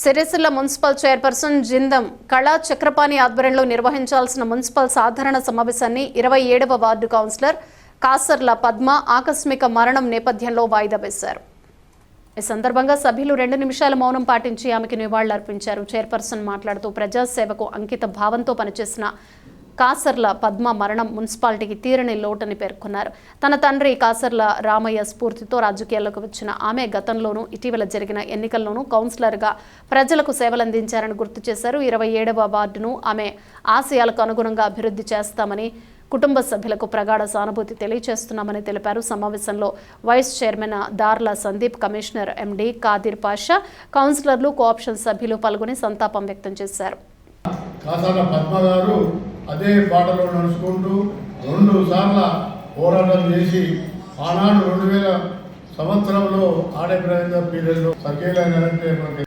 Sircilla municipal chairperson Jindam కళా చక్రపాణి ఆధ్వర్యంలో నిర్వహించాల్సిన మున్సిపల్ సాధారణ సమావేశాన్ని 27వ వార్డు కౌన్సిలర్ కాసర్ల పద్మ ఆకస్మిక మరణం నేపథ్యంలో వాయిదా వేశారు. ఈ సందర్భంగా సభ్యులు 2 నిమిషాల మౌనం పాటించి ఆమెకు నివాళులర్పించారు. చైర్పర్సన్ మాట్లాడుతూ ప్రజాసేవకు అంకిత భావంతో పనిచేసిన కాసర్ల పద్మ మరణం మున్సిపాలిటీకి తీరని లోటని పేర్కొన్నారు. తన తండ్రి కాసర్ల రామయ్య స్ఫూర్తితో రాజకీయాల్లోకి వచ్చిన ఆమె గతంలోనూ ఇటీవల జరిగిన ఎన్నికల్లోనూ కౌన్సిలర్గా ప్రజలకు సేవలందించారని గుర్తు చేశారు. 27వ వార్డును ఆమె ఆశయాలకు అనుగుణంగా అభివృద్ధి చేస్తామని కుటుంబ సభ్యులకు ప్రగాఢ సానుభూతి తెలియజేస్తున్నామని తెలిపారు. సమావేశంలో వైస్ చైర్మన్ దార్ల సందీప్, కమిషనర్ ఎండి కాదిర్ పాషా, కౌన్సిలర్లు, కోఆప్షన్ సభ్యులు పాల్గొని సంతాపం వ్యక్తం చేశారు. అదే పాటలో నడుచుకుంటూ 2 సార్లు పోరాటం చేసి ఆనాడు 2000 సంవత్సరంలో ఆడే ప్రజల పీరియడ్లో సర్కేలైనంటే మనకి